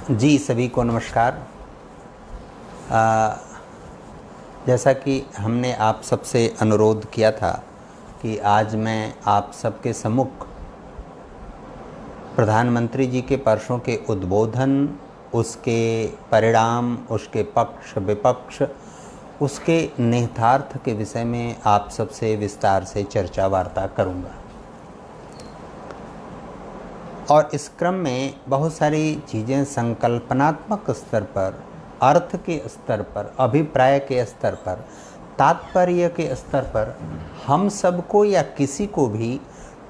जी सभी को नमस्कार। जैसा कि हमने आप सबसे अनुरोध किया था कि आज मैं आप सबके सम्मुख प्रधानमंत्री जी के परसों के उद्बोधन, उसके परिणाम, उसके पक्ष विपक्ष, उसके निहितार्थ के विषय में आप सबसे विस्तार से चर्चा वार्ता करूँगा। और इस क्रम में बहुत सारी चीज़ें संकल्पनात्मक स्तर पर, अर्थ के स्तर पर, अभिप्राय के स्तर पर, तात्पर्य के स्तर पर हम सबको या किसी को भी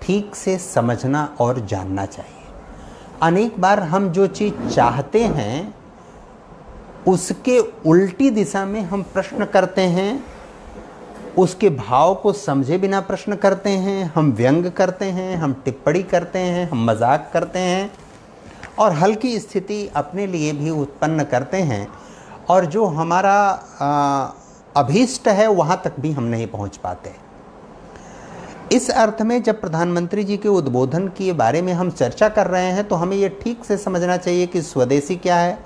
ठीक से समझना और जानना चाहिए। अनेक बार हम जो चीज़ चाहते हैं उसके उल्टी दिशा में हम प्रश्न करते हैं, उसके भाव को समझे बिना प्रश्न करते हैं, हम व्यंग करते हैं, हम टिप्पणी करते हैं, हम मजाक करते हैं और हल्की स्थिति अपने लिए भी उत्पन्न करते हैं और जो हमारा अभीष्ट है वहाँ तक भी हम नहीं पहुँच पाते। इस अर्थ में जब प्रधानमंत्री जी के उद्बोधन के बारे में हम चर्चा कर रहे हैं तो हमें ये ठीक से समझना चाहिए कि स्वदेशी क्या है,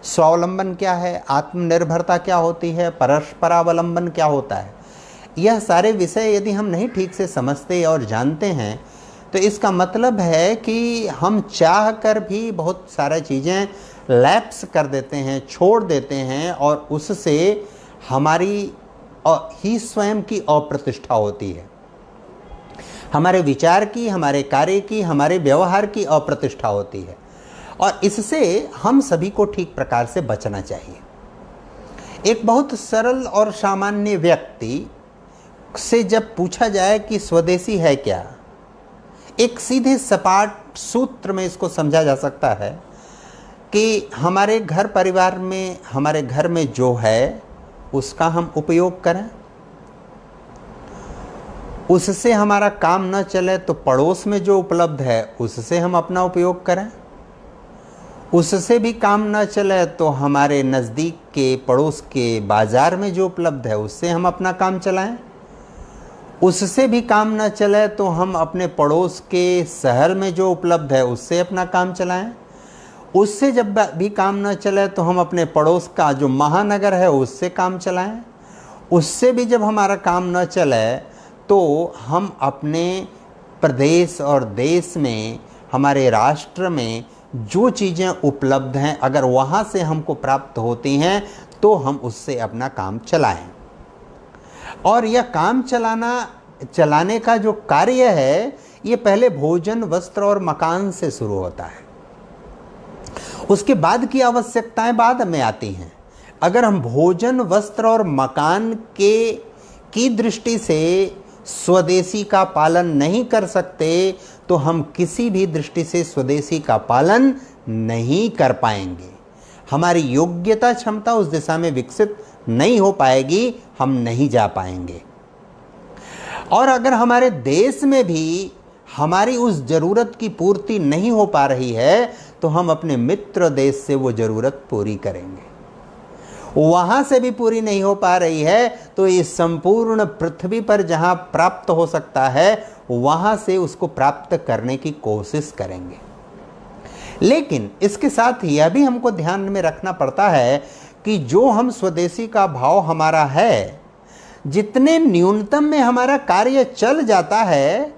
स्वावलंबन क्या है, आत्मनिर्भरता क्या होती है, परस्परावलंबन क्या होता है। यह सारे विषय यदि हम नहीं ठीक से समझते और जानते हैं तो इसका मतलब है कि हम चाह कर भी बहुत सारी चीज़ें लैप्स कर देते हैं, छोड़ देते हैं और उससे हमारी ही स्वयं की अप्रतिष्ठा होती है, हमारे विचार की, हमारे कार्य की, हमारे व्यवहार की अप्रतिष्ठा होती है और इससे हम सभी को ठीक प्रकार से बचना चाहिए। एक बहुत सरल और सामान्य व्यक्ति से जब पूछा जाए कि स्वदेशी है क्या, एक सीधे सपाट सूत्र में इसको समझा जा सकता है कि हमारे घर परिवार में, हमारे घर में जो है उसका हम उपयोग करें, उससे हमारा काम न चले तो पड़ोस में जो उपलब्ध है उससे हम अपना उपयोग करें, उससे भी काम न चले तो हमारे नज़दीक के पड़ोस के बाज़ार में जो उपलब्ध है उससे हम अपना काम चलाएं, उससे भी काम न चले तो हम अपने पड़ोस के शहर में जो उपलब्ध है उससे अपना काम चलाएं, उससे जब भी काम न चले तो हम अपने पड़ोस का जो महानगर है उससे काम चलाएं, उससे भी जब हमारा काम न चले तो हम अपने प्रदेश और देश में, हमारे राष्ट्र में जो चीज़ें उपलब्ध हैं अगर वहाँ से हमको प्राप्त होती हैं तो हम उससे अपना काम चलाएं। और यह काम चलाने का जो कार्य है ये पहले भोजन, वस्त्र और मकान से शुरू होता है, उसके बाद की आवश्यकताएं बाद में आती हैं। अगर हम भोजन, वस्त्र और मकान की दृष्टि से स्वदेशी का पालन नहीं कर सकते तो हम किसी भी दृष्टि से स्वदेशी का पालन नहीं कर पाएंगे, हमारी योग्यता क्षमता उस दिशा में विकसित नहीं हो पाएगी, हम नहीं जा पाएंगे। और अगर हमारे देश में भी हमारी उस ज़रूरत की पूर्ति नहीं हो पा रही है तो हम अपने मित्र देश से वो ज़रूरत पूरी करेंगे, वहाँ से भी पूरी नहीं हो पा रही है तो इस संपूर्ण पृथ्वी पर जहाँ प्राप्त हो सकता है वहाँ से उसको प्राप्त करने की कोशिश करेंगे। लेकिन इसके साथ यह भी हमको ध्यान में रखना पड़ता है कि जो हम स्वदेशी का भाव हमारा है, जितने न्यूनतम में हमारा कार्य चल जाता है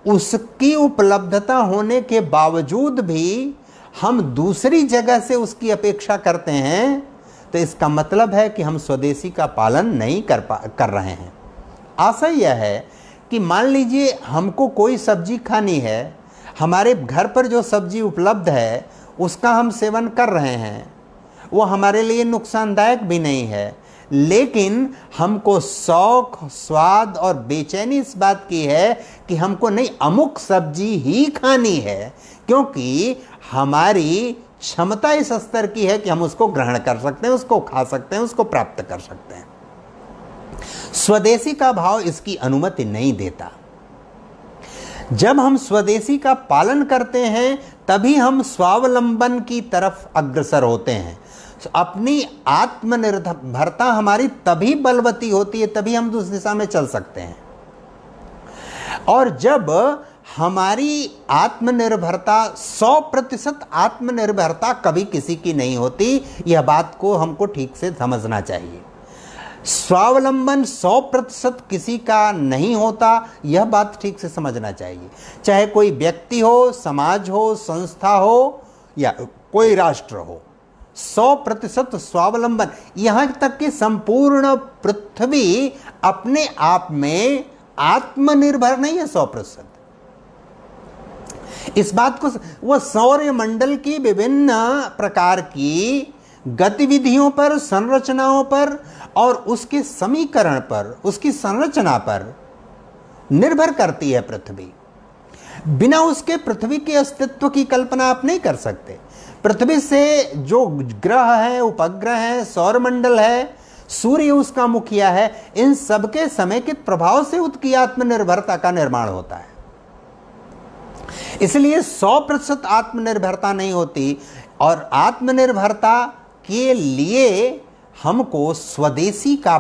उसकी उपलब्धता होने के बावजूद भी हम दूसरी जगह से उसकी अपेक्षा करते हैं तो इसका मतलब है कि हम स्वदेशी का पालन नहीं कर रहे हैं। आशा यह है कि मान लीजिए हमको कोई सब्जी खानी है, हमारे घर पर जो सब्जी उपलब्ध है उसका हम सेवन कर रहे हैं, वो हमारे लिए नुकसानदायक भी नहीं है, लेकिन हमको शौक, स्वाद और बेचैनी इस बात की है कि हमको नहीं अमुक सब्जी ही खानी है क्योंकि हमारी क्षमता इस स्तर की है कि हम उसको ग्रहण कर सकते हैं, उसको खा सकते हैं, उसको प्राप्त कर सकते हैं। स्वदेशी का भाव इसकी अनुमति नहीं देता। जब हम स्वदेशी का पालन करते हैं तभी हम स्वावलंबन की तरफ अग्रसर होते हैं, अपनी आत्मनिर्भरता हमारी तभी बलवती होती है, तभी हम उस दिशा में चल सकते हैं। और जब हमारी आत्मनिर्भरता 100% आत्मनिर्भरता कभी किसी की नहीं होती। यह बात को हमको ठीक से समझना चाहिए। स्वावलंबन 100% किसी का नहीं होता, यह बात ठीक से समझना चाहिए। चाहे कोई व्यक्ति हो, समाज हो, संस्था हो या कोई राष्ट्र हो, 100% स्वावलंबन, यहां तक कि संपूर्ण पृथ्वी अपने आप में आत्मनिर्भर नहीं है 100%। इस बात को वह सौरमंडल की विभिन्न प्रकार की गतिविधियों पर, संरचनाओं पर और उसके समीकरण पर, उसकी संरचना पर निर्भर करती है पृथ्वी। बिना उसके पृथ्वी के अस्तित्व की कल्पना आप नहीं कर सकते। पृथ्वी से जो ग्रह है, उपग्रह है, सौरमंडल है, सूर्य उसका मुखिया है, इन सबके समेकित प्रभाव से उसकी आत्मनिर्भरता का निर्माण होता है। इसलिए 100% आत्मनिर्भरता नहीं होती। और आत्मनिर्भरता के लिए हमको स्वदेशी का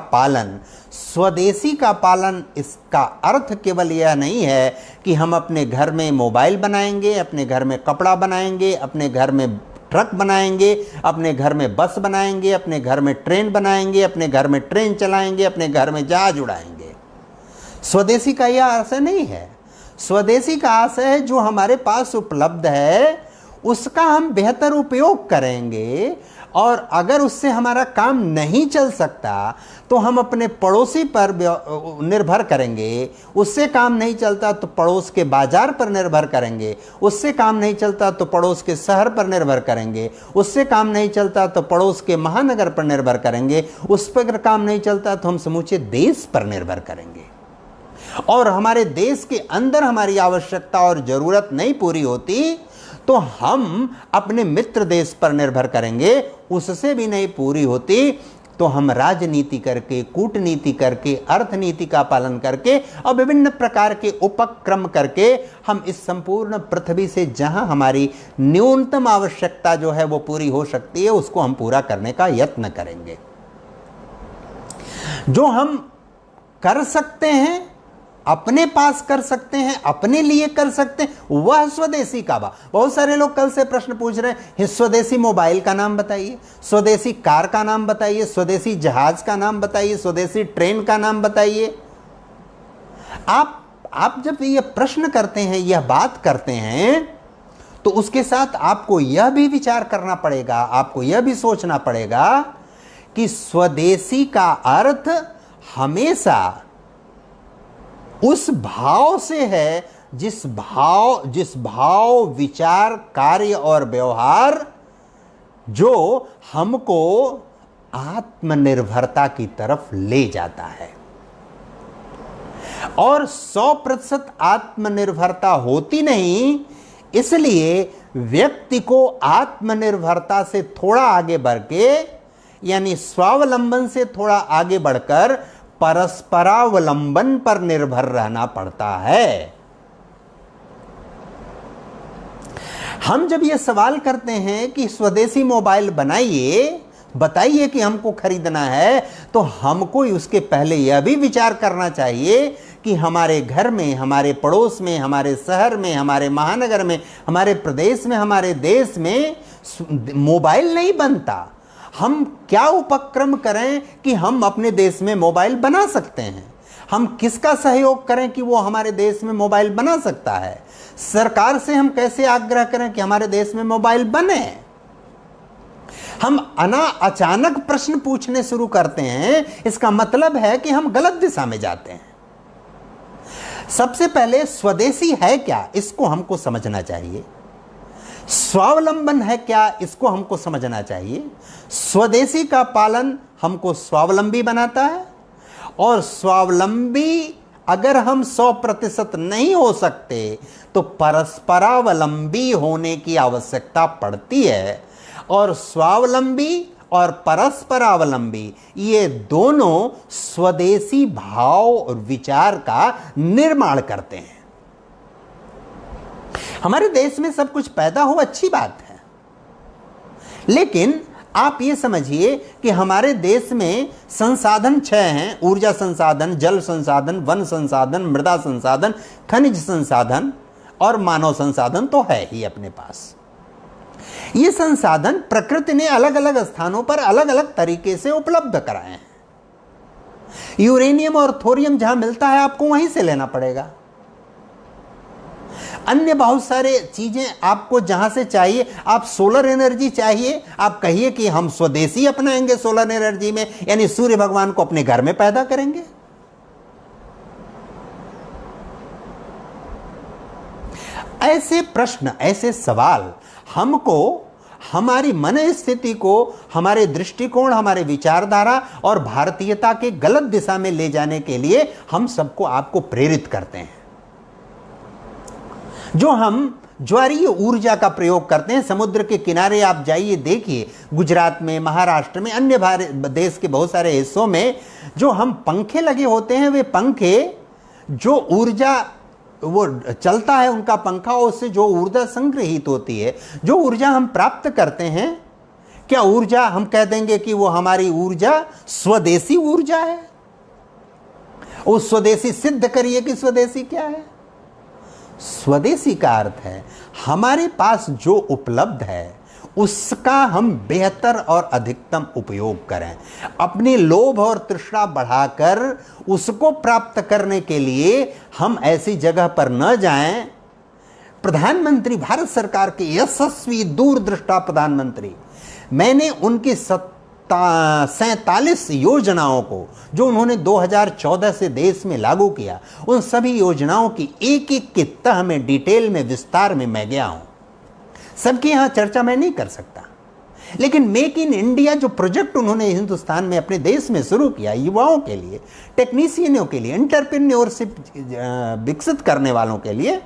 पालन, इसका अर्थ केवल यह नहीं है कि हम अपने घर में मोबाइल बनाएंगे, अपने घर में कपड़ा बनाएंगे, अपने घर में ट्रक बनाएंगे, अपने घर में बस बनाएंगे, अपने घर में ट्रेन बनाएंगे, अपने घर में ट्रेन चलाएंगे, अपने घर में जहाज उड़ाएंगे। स्वदेशी का यह आशय नहीं है। स्वदेशी का आशय है जो हमारे पास उपलब्ध है उसका हम बेहतर उपयोग करेंगे, और अगर उससे हमारा काम नहीं चल सकता तो हम अपने पड़ोसी पर निर्भर करेंगे। उससे काम नहीं चलता तो पड़ोस के बाजार पर निर्भर करेंगे। उससे काम नहीं चलता तो पड़ोस के शहर पर निर्भर करेंगे। उससे काम नहीं चलता तो पड़ोस के महानगर पर निर्भर करेंगे। उस पर काम नहीं चलता तो हम समूचे देश पर निर्भर करेंगे। और हमारे देश के अंदर हमारी आवश्यकता और जरूरत नहीं पूरी होती तो हम अपने मित्र देश पर निर्भर करेंगे। उससे भी नहीं पूरी होती तो हम राजनीति करके, कूटनीति करके, अर्थनीति का पालन करके और विभिन्न प्रकार के उपक्रम करके हम इस संपूर्ण पृथ्वी से जहां हमारी न्यूनतम आवश्यकता जो है वो पूरी हो सकती है उसको हम पूरा करने का यत्न करेंगे। जो हम कर सकते हैं, अपने पास कर सकते हैं, अपने लिए कर सकते हैं, वह स्वदेशी का बा। बहुत सारे लोग कल से प्रश्न पूछ रहे हैं, स्वदेशी मोबाइल का नाम बताइए, स्वदेशी कार का नाम बताइए, स्वदेशी जहाज का नाम बताइए, स्वदेशी ट्रेन का नाम बताइए। आप जब ये प्रश्न करते हैं, यह बात करते हैं, तो उसके साथ आपको यह भी विचार करना पड़ेगा, आपको यह भी सोचना पड़ेगा कि स्वदेशी का अर्थ हमेशा उस भाव से है जिस भाव, विचार, कार्य और व्यवहार जो हमको आत्मनिर्भरता की तरफ ले जाता है। और 100% आत्मनिर्भरता होती नहीं, इसलिए व्यक्ति को आत्मनिर्भरता से थोड़ा आगे बढ़ के, यानी स्वावलंबन से थोड़ा आगे बढ़कर परस्परावलंबन पर निर्भर रहना पड़ता है। हम जब यह सवाल करते हैं कि स्वदेशी मोबाइल बनाइए, बताइए कि हमको खरीदना है, तो हमको उसके पहले यह भी विचार करना चाहिए कि हमारे घर में, हमारे पड़ोस में, हमारे शहर में, हमारे महानगर में, हमारे प्रदेश में, हमारे देश में मोबाइल नहीं बनता। हम क्या उपक्रम करें कि हम अपने देश में मोबाइल बना सकते हैं? हम किसका सहयोग करें कि वो हमारे देश में मोबाइल बना सकता है? सरकार से हम कैसे आग्रह करें कि हमारे देश में मोबाइल बने? हम अचानक प्रश्न पूछने शुरू करते हैं, इसका मतलब है कि हम गलत दिशा में जाते हैं। सबसे पहले स्वदेशी है क्या, इसको हमको समझना चाहिए। स्वावलंबन है क्या, इसको हमको समझना चाहिए। स्वदेशी का पालन हमको स्वावलंबी बनाता है, और स्वावलंबी अगर हम 100% नहीं हो सकते तो परस्परावलंबी होने की आवश्यकता पड़ती है। और स्वावलंबी और परस्परावलंबी ये दोनों स्वदेशी भाव और विचार का निर्माण करते हैं। हमारे देश में सब कुछ पैदा हो, अच्छी बात है, लेकिन आप ये समझिए कि हमारे देश में संसाधन 6 हैं: ऊर्जा संसाधन, जल संसाधन, वन संसाधन, मृदा संसाधन, खनिज संसाधन और मानव संसाधन तो है ही अपने पास। ये संसाधन प्रकृति ने अलग अलग स्थानों पर अलग अलग तरीके से उपलब्ध कराए हैं। यूरेनियम और थोरियम जहां मिलता है आपको वहीं से लेना पड़ेगा। अन्य बहुत सारे चीजें आपको जहां से चाहिए, आप सोलर एनर्जी चाहिए, आप कहिए कि हम स्वदेशी अपनाएंगे सोलर एनर्जी में, यानी सूर्य भगवान को अपने घर में पैदा करेंगे। ऐसे प्रश्न, ऐसे सवाल हमको हमारी मन स्थिति को, हमारे दृष्टिकोण, हमारे विचारधारा और भारतीयता के गलत दिशा में ले जाने के लिए हम सबको, आपको प्रेरित करते हैं। जो हम ज्वारीय ऊर्जा का प्रयोग करते हैं, समुद्र के किनारे आप जाइए, देखिए गुजरात में, महाराष्ट्र में, अन्य देश के बहुत सारे हिस्सों में जो हम पंखे लगे होते हैं, वे पंखे जो ऊर्जा वो चलता है उनका पंखा, उससे जो ऊर्जा संग्रहित होती है, जो ऊर्जा हम प्राप्त करते हैं, क्या ऊर्जा हम कह देंगे कि वो हमारी ऊर्जा स्वदेशी ऊर्जा है? उस स्वदेशी सिद्ध करिए कि स्वदेशी क्या है। स्वदेशी का अर्थ है हमारे पास जो उपलब्ध है उसका हम बेहतर और अधिकतम उपयोग करें, अपनी लोभ और तृष्णा बढ़ाकर उसको प्राप्त करने के लिए हम ऐसी जगह पर न जाएं। प्रधानमंत्री, भारत सरकार के यशस्वी दूरदृष्टा प्रधानमंत्री, मैंने उनकी 47 योजनाओं को जो उन्होंने 2014 से देश में लागू किया, उन सभी योजनाओं की एक एक की तह में, डिटेल में, विस्तार में मैं गया हूं। सबकी यहां चर्चा मैं नहीं कर सकता, लेकिन मेक इन इंडिया जो प्रोजेक्ट उन्होंने हिंदुस्तान में, अपने देश में शुरू किया, युवाओं के लिए, टेक्नीशियनों के लिए, एंटरप्रेन्योरशिप विकसित करने वालों के लिए,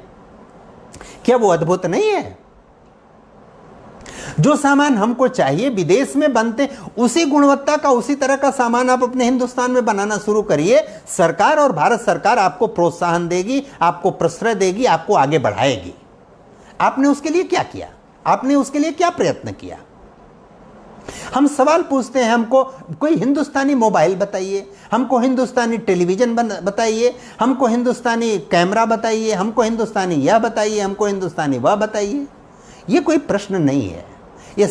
क्या वो अद्भुत नहीं है? जो सामान हमको चाहिए विदेश में बनते, उसी गुणवत्ता का, उसी तरह का सामान आप अपने हिंदुस्तान में बनाना शुरू करिए। सरकार और भारत सरकार आपको प्रोत्साहन देगी, आपको प्रश्रय देगी, आपको आगे बढ़ाएगी। आपने उसके लिए क्या किया? आपने उसके लिए क्या प्रयत्न किया? हम सवाल पूछते हैं, हमको कोई हिंदुस्तानी मोबाइल बताइए, हमको हिंदुस्तानी टेलीविजन बताइए, हमको हिंदुस्तानी कैमरा बताइए, हमको हिंदुस्तानी यह बताइए, हमको हिंदुस्तानी वह बताइए। यह कोई प्रश्न नहीं है, यह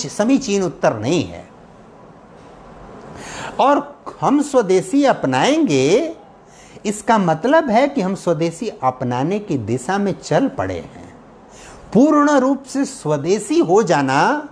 समीचीन उत्तर नहीं है। और हम स्वदेशी अपनाएंगे, इसका मतलब है कि हम स्वदेशी अपनाने की दिशा में चल पड़े हैं। पूर्ण रूप से स्वदेशी हो जाना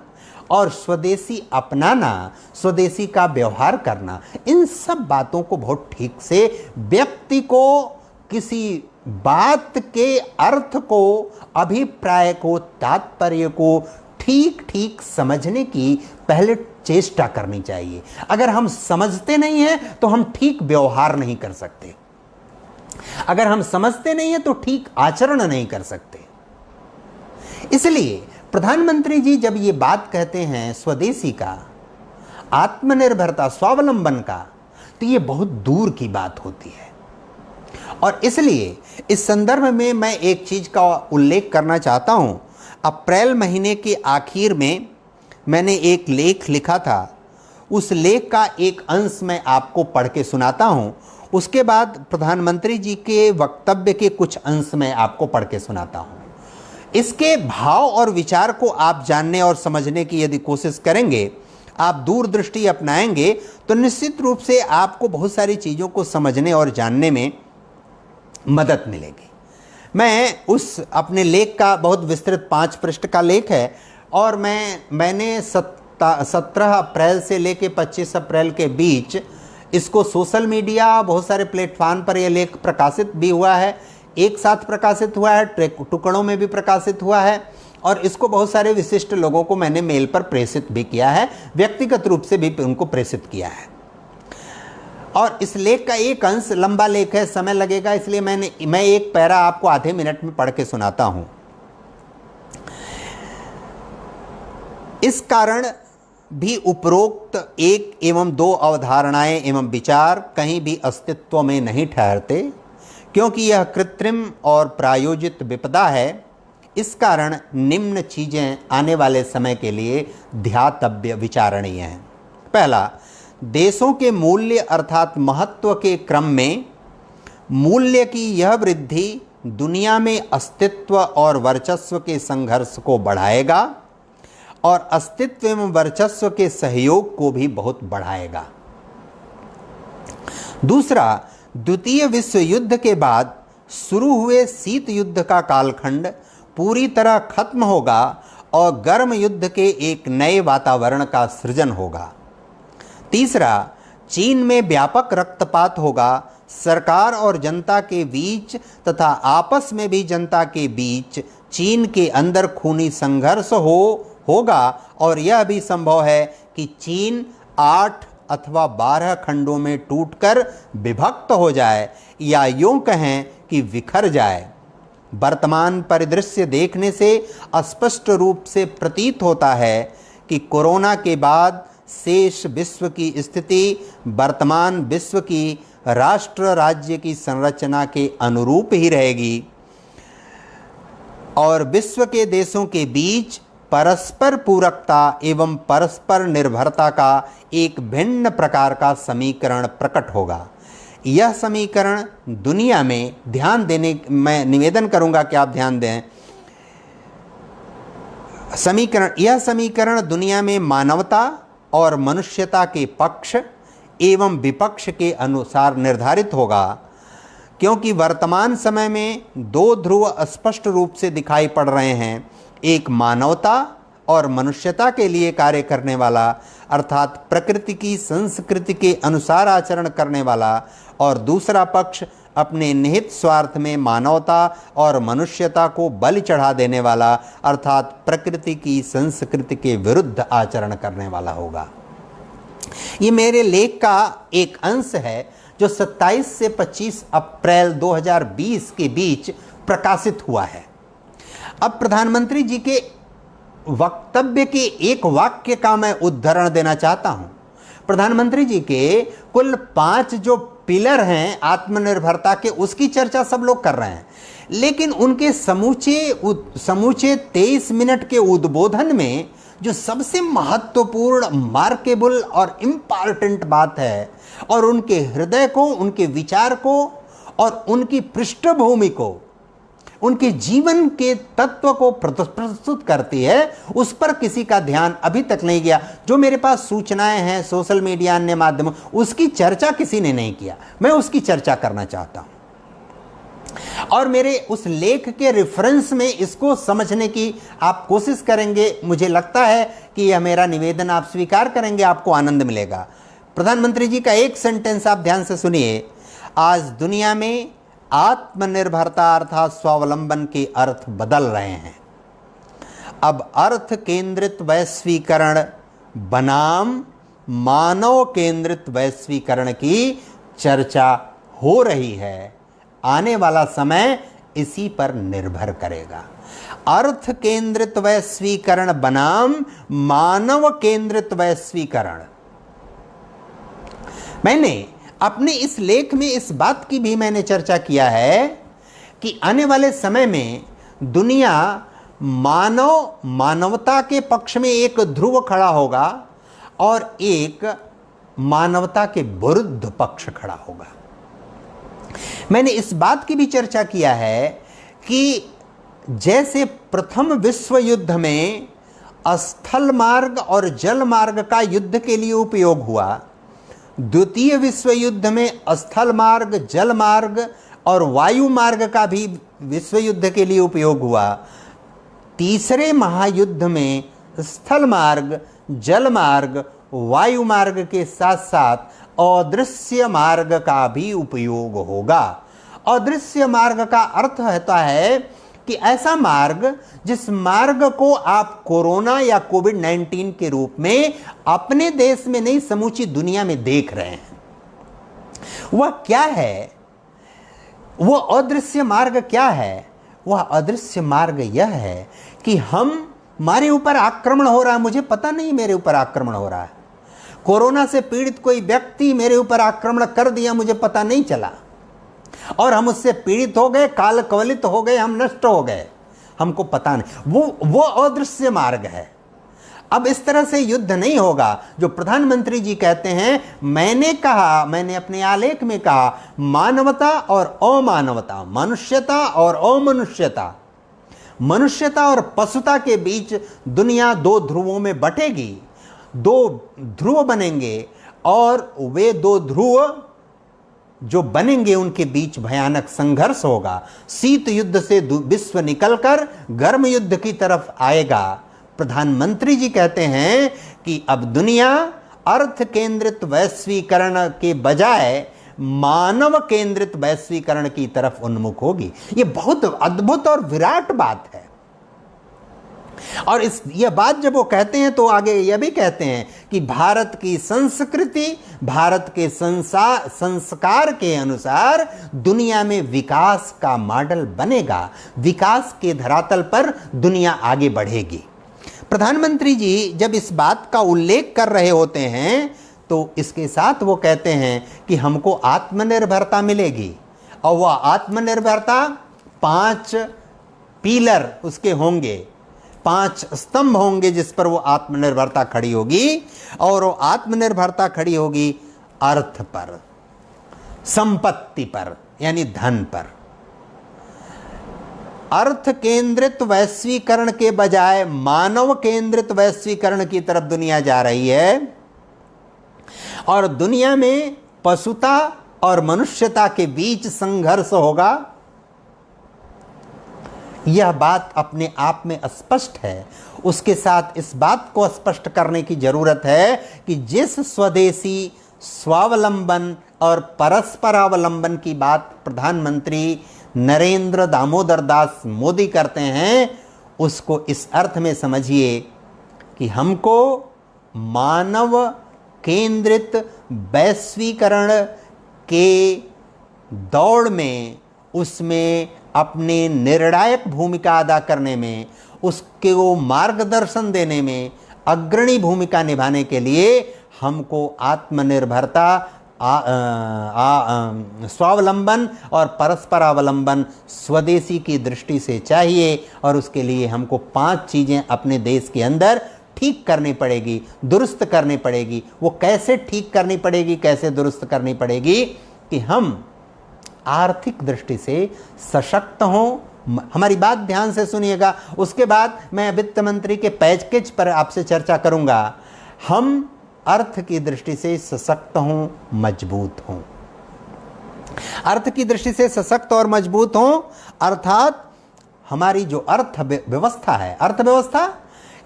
और स्वदेशी अपनाना, स्वदेशी का व्यवहार करना, इन सब बातों को बहुत ठीक से व्यक्ति को किसी बात के अर्थ को, अभिप्राय को, तात्पर्य को ठीक ठीक समझने की पहले चेष्टा करनी चाहिए। अगर हम समझते नहीं हैं तो हम ठीक व्यवहार नहीं कर सकते, अगर हम समझते नहीं हैं तो ठीक आचरण नहीं कर सकते। इसलिए प्रधानमंत्री जी जब ये बात कहते हैं स्वदेशी का, आत्मनिर्भरता, स्वावलंबन का, तो ये बहुत दूर की बात होती है। और इसलिए इस संदर्भ में मैं एक चीज का उल्लेख करना चाहता हूं। अप्रैल महीने के आखिर में मैंने एक लेख लिखा था, उस लेख का एक अंश मैं आपको पढ़ के सुनाता हूं। उसके बाद प्रधानमंत्री जी के वक्तव्य के कुछ अंश मैं आपको पढ़ के सुनाता हूं। इसके भाव और विचार को आप जानने और समझने की यदि कोशिश करेंगे, आप दूरदृष्टि अपनाएंगे, तो निश्चित रूप से आपको बहुत सारी चीज़ों को समझने और जानने में मदद मिलेगी। मैं उस अपने लेख का बहुत विस्तृत 5 पृष्ठ का लेख है, और मैंने 17 अप्रैल से लेके 25 अप्रैल के बीच इसको सोशल मीडिया, बहुत सारे प्लेटफॉर्म पर यह लेख प्रकाशित भी हुआ है, एक साथ प्रकाशित हुआ है, टुकड़ों में भी प्रकाशित हुआ है, और इसको बहुत सारे विशिष्ट लोगों को मैंने मेल पर प्रेषित भी किया है, व्यक्तिगत रूप से भी उनको प्रेषित किया है। और इस लेख का एक अंश, लंबा लेख है, समय लगेगा, इसलिए मैं एक पैरा आपको आधे मिनट में पढ़ के सुनाता हूं। इस कारण भी उपरोक्त 1 एवं 2 अवधारणाएं एवं विचार कहीं भी अस्तित्व में नहीं ठहरते, क्योंकि यह कृत्रिम और प्रायोजित विपदा है। इस कारण निम्न चीजें आने वाले समय के लिए ध्यातव्य, विचारणीय हैं। पहला, देशों के मूल्य अर्थात महत्व के क्रम में मूल्य की यह वृद्धि दुनिया में अस्तित्व और वर्चस्व के संघर्ष को बढ़ाएगा और अस्तित्व एवं वर्चस्व के सहयोग को भी बहुत बढ़ाएगा। दूसरा, द्वितीय विश्व युद्ध के बाद शुरू हुए शीत युद्ध का कालखंड पूरी तरह खत्म होगा और गर्म युद्ध के एक नए वातावरण का सृजन होगा। तीसरा, चीन में व्यापक रक्तपात होगा, सरकार और जनता के बीच तथा आपस में भी जनता के बीच चीन के अंदर खूनी संघर्ष होगा और यह भी संभव है कि चीन 8 अथवा 12 खंडों में टूटकर विभक्त हो जाए या यूं कहें कि बिखर जाए। वर्तमान परिदृश्य देखने से स्पष्ट रूप से प्रतीत होता है कि कोरोना के बाद शेष विश्व की स्थिति वर्तमान विश्व की राष्ट्र राज्य की संरचना के अनुरूप ही रहेगी और विश्व के देशों के बीच परस्पर पूरकता एवं परस्पर निर्भरता का एक भिन्न प्रकार का समीकरण प्रकट होगा। यह समीकरण दुनिया में ध्यान देने, मैं निवेदन करूंगा कि आप ध्यान दें, यह समीकरण दुनिया में मानवता और मनुष्यता के पक्ष एवं विपक्ष के अनुसार निर्धारित होगा, क्योंकि वर्तमान समय में दो ध्रुव स्पष्ट रूप से दिखाई पड़ रहे हैं। एक मानवता और मनुष्यता के लिए कार्य करने वाला अर्थात प्रकृति की संस्कृति के अनुसार आचरण करने वाला और दूसरा पक्ष अपने निहित स्वार्थ में मानवता और मनुष्यता को बलि चढ़ा देने वाला अर्थात प्रकृति की संस्कृति के विरुद्ध आचरण करने वाला होगा। ये मेरे लेख का एक अंश है जो 27 से 25 अप्रैल 2020 के बीच प्रकाशित हुआ है। अब प्रधानमंत्री जी के वक्तव्य के एक वाक्य का मैं उद्धरण देना चाहता हूं। प्रधानमंत्री जी के कुल 5 जो पिलर हैं आत्मनिर्भरता के, उसकी चर्चा सब लोग कर रहे हैं, लेकिन उनके समूचे 23 मिनट के उद्बोधन में जो सबसे महत्वपूर्ण, मार्केबल और इम्पॉर्टेंट बात है और उनके हृदय को, उनके विचार को और उनकी पृष्ठभूमि को, उनके जीवन के तत्व को प्रस्तुत करती है, उस पर किसी का ध्यान अभी तक नहीं गया। जो मेरे पास सूचनाएं हैं सोशल मीडिया, अन्य माध्यमों, उसकी चर्चा किसी ने नहीं किया। मैं उसकी चर्चा करना चाहता हूं और मेरे उस लेख के रेफरेंस में इसको समझने की आप कोशिश करेंगे। मुझे लगता है कि यह मेरा निवेदन आप स्वीकार करेंगे, आपको आनंद मिलेगा। प्रधानमंत्री जी का एक सेंटेंस आप ध्यान से सुनिए। आज दुनिया में आत्मनिर्भरता अर्थात स्वावलंबन के अर्थ बदल रहे हैं। अब अर्थ केंद्रित वैश्वीकरण बनाम मानव केंद्रित वैश्वीकरण की चर्चा हो रही है। आने वाला समय इसी पर निर्भर करेगा। अर्थ केंद्रित वैश्वीकरण बनाम मानव केंद्रित वैश्वीकरण। मैंने अपने इस लेख में इस बात की भी मैंने चर्चा किया है कि आने वाले समय में दुनिया मानवता के पक्ष में एक ध्रुव खड़ा होगा और एक मानवता के विरुद्ध पक्ष खड़ा होगा। मैंने इस बात की भी चर्चा किया है कि जैसे प्रथम विश्व युद्ध में स्थल मार्ग और जल मार्ग का युद्ध के लिए उपयोग हुआ, द्वितीय विश्व युद्ध में स्थल मार्ग, जल मार्ग और वायु मार्ग का भी विश्व युद्ध के लिए उपयोग हुआ, तीसरे महायुद्ध में स्थल मार्ग, जल मार्ग, वायु मार्ग के साथ साथ अदृश्य मार्ग का भी उपयोग होगा। अदृश्य मार्ग का अर्थ होता है कि ऐसा मार्ग जिस मार्ग को आप कोरोना या कोविड-19 के रूप में अपने देश में नहीं समूची दुनिया में देख रहे हैं। वह क्या है? वह अदृश्य मार्ग क्या है? वह अदृश्य मार्ग यह है कि हमारे ऊपर आक्रमण हो रहा है, मुझे पता नहीं मेरे ऊपर आक्रमण हो रहा है। कोरोना से पीड़ित कोई व्यक्ति मेरे ऊपर आक्रमण कर दिया, मुझे पता नहीं चला और हम उससे पीड़ित हो गए, काल कवलित हो गए, हम नष्ट हो गए, हमको पता नहीं। वो अदृश्य मार्ग है। अब इस तरह से युद्ध नहीं होगा। जो प्रधानमंत्री जी कहते हैं, मैंने कहा, मैंने अपने आलेख में कहा, मानवता और अमानवता, मनुष्यता और अमनुष्यता, मनुष्यता और पशुता के बीच दुनिया दो ध्रुवों में बटेगी, दो ध्रुव बनेंगे और वे दो ध्रुव जो बनेंगे उनके बीच भयानक संघर्ष होगा। शीत युद्ध से विश्व निकलकर गर्म युद्ध की तरफ आएगा। प्रधानमंत्री जी कहते हैं कि अब दुनिया अर्थ केंद्रित वैश्वीकरण के बजाय मानव केंद्रित वैश्वीकरण की तरफ उन्मुख होगी। ये बहुत अद्भुत और विराट बात है। और यह बात जब वो कहते हैं तो आगे यह भी कहते हैं कि भारत की संस्कृति, भारत के संस्कार के अनुसार दुनिया में विकास का मॉडल बनेगा, विकास के धरातल पर दुनिया आगे बढ़ेगी। प्रधानमंत्री जी जब इस बात का उल्लेख कर रहे होते हैं तो इसके साथ वो कहते हैं कि हमको आत्मनिर्भरता मिलेगी, और वह आत्मनिर्भरता 5 पीलर उसके होंगे, 5 स्तंभ होंगे जिस पर वो आत्मनिर्भरता खड़ी होगी। और वो आत्मनिर्भरता खड़ी होगी अर्थ पर, संपत्ति पर, यानी धन पर। अर्थ केंद्रित वैश्वीकरण के बजाय मानव केंद्रित वैश्वीकरण की तरफ दुनिया जा रही है, और दुनिया में पशुता और मनुष्यता के बीच संघर्ष होगा। यह बात अपने आप में स्पष्ट है। उसके साथ इस बात को स्पष्ट करने की जरूरत है कि जिस स्वदेशी स्वावलंबन और परस्परावलंबन की बात प्रधानमंत्री नरेंद्र दामोदर दास मोदी करते हैं, उसको इस अर्थ में समझिए कि हमको मानव केंद्रित वैश्वीकरण के दौड़ में, उसमें अपने निर्णायक भूमिका अदा करने में, उसके वो मार्गदर्शन देने में अग्रणी भूमिका निभाने के लिए हमको आत्मनिर्भरता, स्वावलंबन और परस्परावलंबन स्वदेशी की दृष्टि से चाहिए। और उसके लिए हमको 5 चीज़ें अपने देश के अंदर ठीक करनी पड़ेगी, दुरुस्त करनी पड़ेगी। वो कैसे ठीक करनी पड़ेगी, कैसे दुरुस्त करनी पड़ेगी कि हम आर्थिक दृष्टि से सशक्त हों। हमारी बात ध्यान से सुनिएगा, उसके बाद मैं वित्त मंत्री के पैकेज पर आपसे चर्चा करूंगा। हम अर्थ की दृष्टि से सशक्त हों, मजबूत हों। अर्थ की दृष्टि से सशक्त और मजबूत हों अर्थात हमारी जो अर्थ व्यवस्था है, अर्थव्यवस्था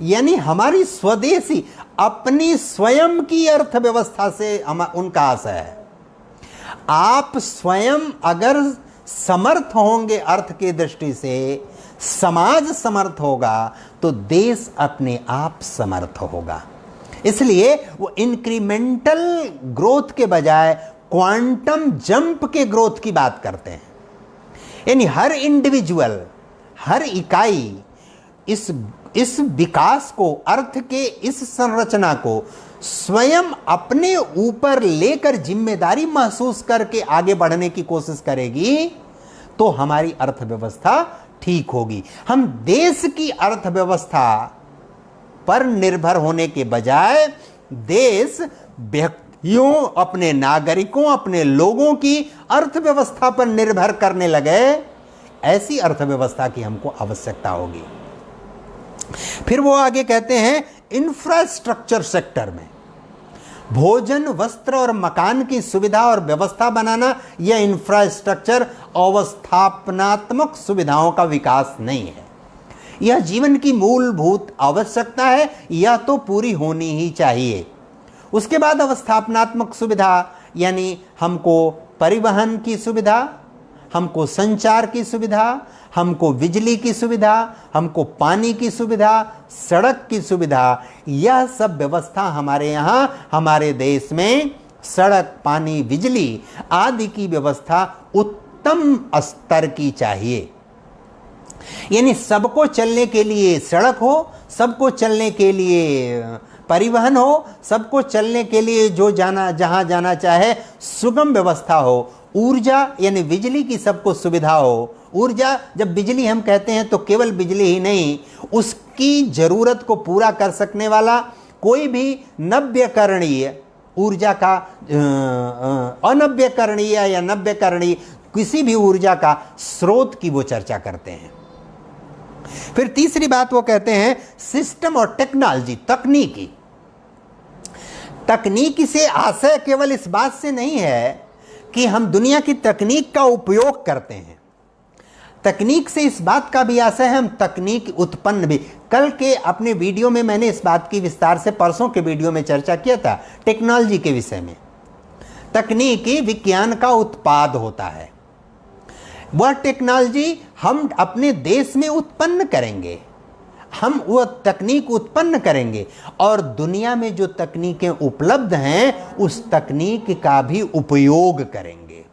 यानी हमारी स्वदेशी अपनी स्वयं की अर्थव्यवस्था से उनका आशय है। आप स्वयं अगर समर्थ होंगे अर्थ की दृष्टि से, समाज समर्थ होगा, तो देश अपने आप समर्थ होगा। इसलिए वो इंक्रीमेंटल ग्रोथ के बजाय क्वांटम जंप के ग्रोथ की बात करते हैं। यानी हर इंडिविजुअल, हर इकाई इस विकास को, अर्थ के इस संरचना को स्वयं अपने ऊपर लेकर जिम्मेदारी महसूस करके आगे बढ़ने की कोशिश करेगी, तो हमारी अर्थव्यवस्था ठीक होगी। हम देश की अर्थव्यवस्था पर निर्भर होने के बजाय देश व्यक्तियों, अपने नागरिकों, अपने लोगों की अर्थव्यवस्था पर निर्भर करने लगे, ऐसी अर्थव्यवस्था की हमको आवश्यकता होगी। फिर वो आगे कहते हैं इंफ्रास्ट्रक्चर सेक्टर में भोजन, वस्त्र और मकान की सुविधा और व्यवस्था बनाना, यह इंफ्रास्ट्रक्चर अवस्थापनात्मक सुविधाओं का विकास नहीं है। यह जीवन की मूलभूत आवश्यकता है, यह तो पूरी होनी ही चाहिए। उसके बाद अवस्थापनात्मक सुविधा यानी हमको परिवहन की सुविधा, हमको संचार की सुविधा, हमको बिजली की सुविधा, हमको पानी की सुविधा, सड़क की सुविधा। यह सब व्यवस्था हमारे यहाँ, हमारे देश में सड़क, पानी, बिजली आदि की व्यवस्था उत्तम स्तर की चाहिए। यानी सबको चलने के लिए सड़क हो, सबको चलने के लिए परिवहन हो, सबको चलने के लिए जो जहां जाना चाहे सुगम व्यवस्था हो, ऊर्जा यानी बिजली की सबको सुविधा हो। ऊर्जा, जब बिजली हम कहते हैं तो केवल बिजली ही नहीं, उसकी जरूरत को पूरा कर सकने वाला कोई भी नव्यकरणीय ऊर्जा का अनव्यकरणीय या नव्यकरणीय किसी भी ऊर्जा का स्रोत की वो चर्चा करते हैं। फिर तीसरी बात वो कहते हैं सिस्टम और टेक्नोलॉजी, तकनीकी। तकनीकी से आशय केवल इस बात से नहीं है कि हम दुनिया की तकनीक का उपयोग करते हैं, तकनीक से इस बात का भी आशय है हम तकनीक उत्पन्न भी। कल के अपने वीडियो में मैंने इस बात की विस्तार से, परसों के वीडियो में चर्चा किया था टेक्नोलॉजी के विषय में। तकनीकी विज्ञान का उत्पाद होता है, वह टेक्नोलॉजी हम अपने देश में उत्पन्न करेंगे, हम वह तकनीक उत्पन्न करेंगे और दुनिया में जो तकनीकें उपलब्ध हैं उस तकनीक का भी उपयोग करेंगे।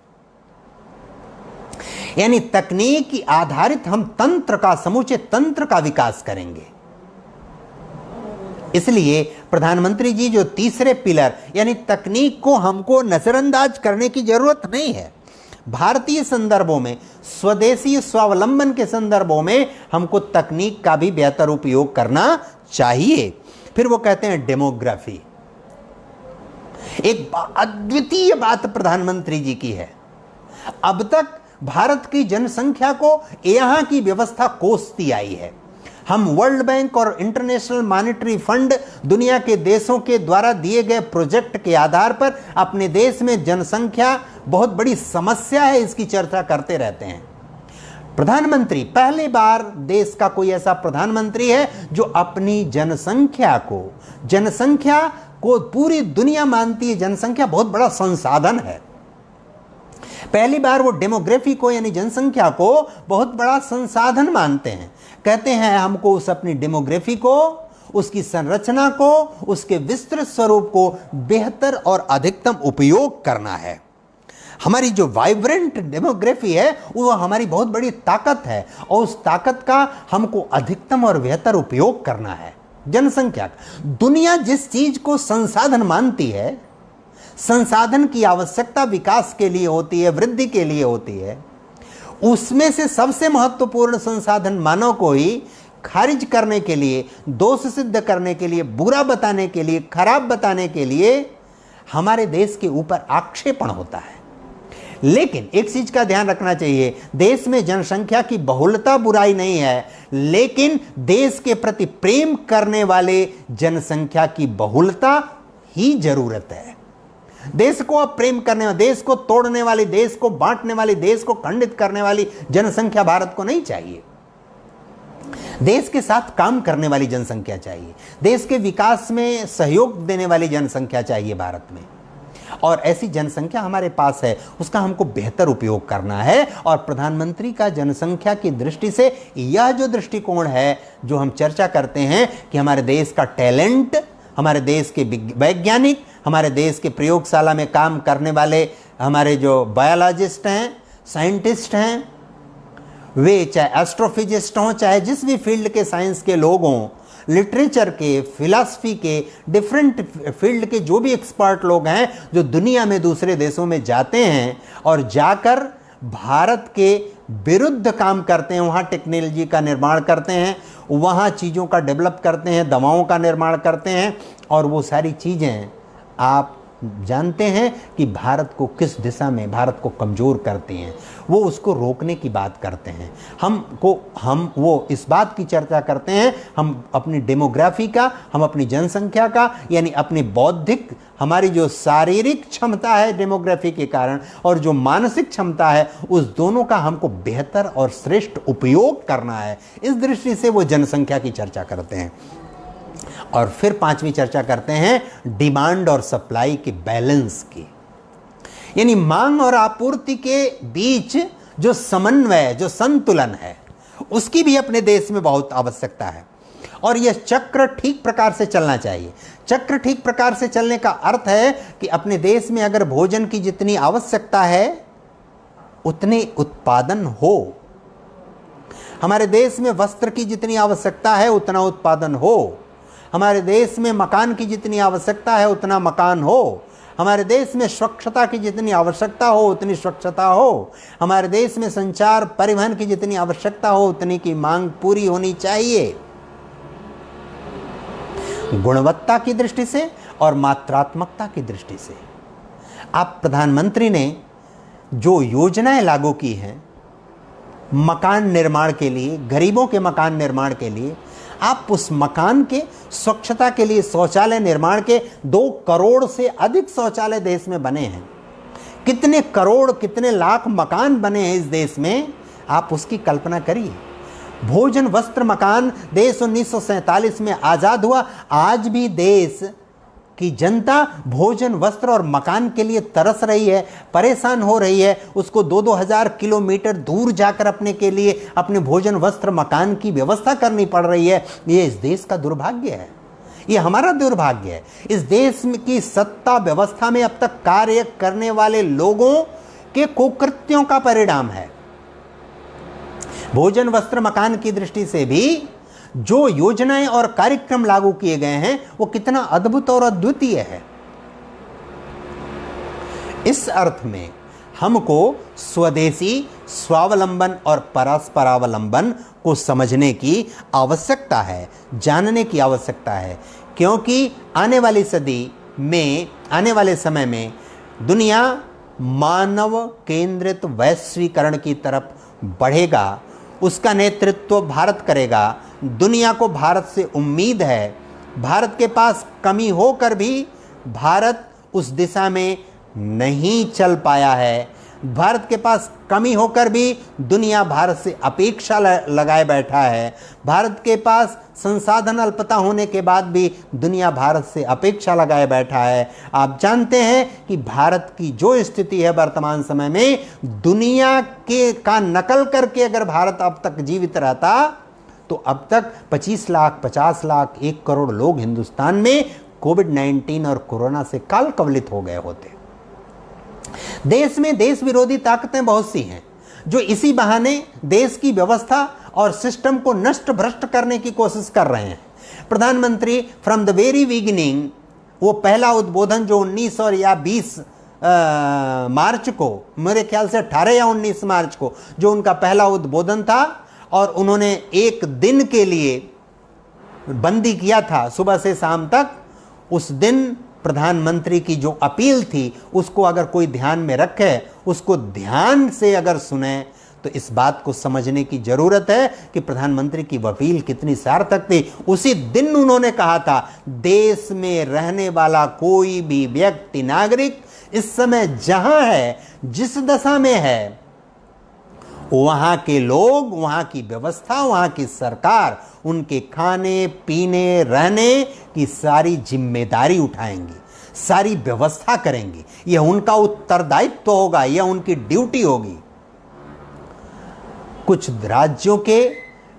यानी तकनीक आधारित हम तंत्र का, समूचे तंत्र का विकास करेंगे। इसलिए प्रधानमंत्री जी जो तीसरे पिलर यानी तकनीक को हमको नजरअंदाज करने की जरूरत नहीं है। भारतीय संदर्भों में, स्वदेशी स्वावलंबन के संदर्भों में हमको तकनीक का भी बेहतर उपयोग करना चाहिए। फिर वो कहते हैं डेमोग्राफी। एक अद्वितीय बात प्रधानमंत्री जी की है। अब तक भारत की जनसंख्या को यहां की व्यवस्था कोसती आई है। हम वर्ल्ड बैंक और इंटरनेशनल मॉनेटरी फंड, दुनिया के देशों के द्वारा दिए गए प्रोजेक्ट के आधार पर अपने देश में जनसंख्या बहुत बड़ी समस्या है, इसकी चर्चा करते रहते हैं। प्रधानमंत्री, पहली बार देश का कोई ऐसा प्रधानमंत्री है जो अपनी जनसंख्या को पूरी दुनिया मानती है जनसंख्या बहुत बड़ा संसाधन है। पहली बार वो डेमोग्राफी को यानी जनसंख्या को बहुत बड़ा संसाधन मानते हैं। कहते हैं हमको उस अपनी डेमोग्राफी को, उसकी संरचना को, उसके विस्तृत स्वरूप को बेहतर और अधिकतम उपयोग करना है। हमारी जो वाइब्रेंट डेमोग्राफी है वो हमारी बहुत बड़ी ताकत है और उस ताकत का हमको अधिकतम और बेहतर उपयोग करना है। जनसंख्या, दुनिया जिस चीज को संसाधन मानती है, संसाधन की आवश्यकता विकास के लिए होती है, वृद्धि के लिए होती है, उसमें से सबसे महत्वपूर्ण संसाधन मानव को ही खारिज करने के लिए, दोष सिद्ध करने के लिए, बुरा बताने के लिए, खराब बताने के लिए हमारे देश के ऊपर आक्षेपण होता है। लेकिन एक चीज का ध्यान रखना चाहिए, देश में जनसंख्या की बहुलता बुराई नहीं है, लेकिन देश के प्रति प्रेम करने वाले जनसंख्या की बहुलता ही जरूरत है। देश को अब प्रेम करने वाली, देश को तोड़ने वाली, देश को बांटने वाली, देश को खंडित करने वाली जनसंख्या भारत को नहीं चाहिए। देश के साथ काम करने वाली जनसंख्या चाहिए, देश के विकास में सहयोग देने वाली जनसंख्या चाहिए भारत में। और ऐसी जनसंख्या हमारे पास है, उसका हमको बेहतर उपयोग करना है। और प्रधानमंत्री का जनसंख्या की दृष्टि से यह जो दृष्टिकोण है, जो हम चर्चा करते हैं कि हमारे देश का टैलेंट, हमारे देश के वैज्ञानिक, हमारे देश के प्रयोगशाला में काम करने वाले हमारे जो बायोलॉजिस्ट हैं, साइंटिस्ट हैं, वे चाहे एस्ट्रोफिजिस्ट हों, चाहे जिस भी फील्ड के साइंस के लोग हों, लिटरेचर के, फिलॉसफी के, डिफरेंट फील्ड के जो भी एक्सपर्ट लोग हैं, जो दुनिया में दूसरे देशों में जाते हैं और जाकर भारत के विरुद्ध काम करते हैं, वहाँ टेक्नोलॉजी का निर्माण करते हैं, वहाँ चीज़ों का डेवलप करते हैं, दवाओं का निर्माण करते हैं, और वो सारी चीज़ें आप जानते हैं कि भारत को किस दिशा में, भारत को कमज़ोर करती हैं। वो उसको रोकने की बात करते हैं। हम वो इस बात की चर्चा करते हैं, हम अपनी डेमोग्राफी का, हम अपनी जनसंख्या का, यानी अपनी बौद्धिक, हमारी जो शारीरिक क्षमता है डेमोग्राफी के कारण, और जो मानसिक क्षमता है, उस दोनों का हमको बेहतर और श्रेष्ठ उपयोग करना है। इस दृष्टि से वो जनसंख्या की चर्चा करते हैं। और फिर पांचवी चर्चा करते हैं डिमांड और सप्लाई के बैलेंस की, यानी मांग और आपूर्ति के बीच जो समन्वय, जो संतुलन है, उसकी भी अपने देश में बहुत आवश्यकता है। और यह चक्र ठीक प्रकार से चलना चाहिए। चक्र ठीक प्रकार से चलने का अर्थ है कि अपने देश में अगर भोजन की जितनी आवश्यकता है उतने उत्पादन हो, हमारे देश में वस्त्र की जितनी आवश्यकता है उतना उत्पादन हो, हमारे देश में मकान की जितनी आवश्यकता है उतना मकान हो, हमारे देश में स्वच्छता की जितनी आवश्यकता हो उतनी स्वच्छता हो, हमारे देश में संचार परिवहन की जितनी आवश्यकता हो उतनी की मांग पूरी होनी चाहिए, गुणवत्ता की दृष्टि से और मात्रात्मकता की दृष्टि से। आप प्रधानमंत्री ने जो योजनाएं लागू की हैं मकान निर्माण के लिए, गरीबों के मकान निर्माण के लिए, आप उस मकान के स्वच्छता के लिए शौचालय निर्माण के 2 करोड़ से अधिक शौचालय देश में बने हैं। कितने करोड़ कितने लाख मकान बने हैं इस देश में, आप उसकी कल्पना करिए। भोजन वस्त्र मकान देश 1947 में आजाद हुआ, आज भी देश कि जनता भोजन वस्त्र और मकान के लिए तरस रही है, परेशान हो रही है, उसको 2-2 हजार किलोमीटर दूर जाकर अपने के लिए अपने भोजन वस्त्र मकान की व्यवस्था करनी पड़ रही है। ये इस देश का दुर्भाग्य है, ये हमारा दुर्भाग्य है। इस देश की सत्ता व्यवस्था में अब तक कार्य करने वाले लोगों के कुकृत्यों का परिणाम है। भोजन वस्त्र मकान की दृष्टि से भी जो योजनाएं और कार्यक्रम लागू किए गए हैं वो कितना अद्भुत और अद्वितीय है। इस अर्थ में हमको स्वदेशी स्वावलंबन और परस्परावलंबन को समझने की आवश्यकता है, जानने की आवश्यकता है, क्योंकि आने वाली सदी में, आने वाले समय में दुनिया मानव केंद्रित वैश्वीकरण की तरफ बढ़ेगा, उसका नेतृत्व भारत करेगा। दुनिया को भारत से उम्मीद है। भारत के पास कमी होकर भी भारत उस दिशा में नहीं चल पाया है। भारत के पास कमी होकर भी दुनिया भारत से अपेक्षा लगाए बैठा है। भारत के पास संसाधन अल्पता होने के बाद भी दुनिया भारत से अपेक्षा लगाए बैठा है। आप जानते हैं कि भारत की जो स्थिति है वर्तमान समय में, दुनिया के का नकल करके अगर भारत अब तक जीवित रहता तो अब तक 25 लाख, 50 लाख, 1 करोड़ लोग हिंदुस्तान में कोविड-19 और कोरोना से काल कवलित हो गए होते। देश में देश विरोधी ताकतें बहुत सी हैं जो इसी बहाने देश की व्यवस्था और सिस्टम को नष्ट भ्रष्ट करने की कोशिश कर रहे हैं। प्रधानमंत्री फ्रॉम द वेरी बिगिनिंग, वो पहला उद्बोधन जो 19 और या 20 मार्च को, मेरे ख्याल से 18 या 19 मार्च को जो उनका पहला उद्बोधन था, और उन्होंने 1 दिन के लिए बंदी किया था सुबह से शाम तक, उस दिन प्रधानमंत्री की जो अपील थी उसको अगर कोई ध्यान में रखे, उसको ध्यान से अगर सुने, तो इस बात को समझने की जरूरत है कि प्रधानमंत्री की अपील कितनी सार्थक थी। उसी दिन उन्होंने कहा था, देश में रहने वाला कोई भी व्यक्ति, नागरिक इस समय जहां है, जिस दशा में है, वहां के लोग, वहां की व्यवस्था, वहां की सरकार उनके खाने पीने रहने की सारी जिम्मेदारी उठाएंगी, सारी व्यवस्था करेंगी। यह उनका उत्तरदायित्व होगा, यह उनकी ड्यूटी होगी। कुछ राज्यों के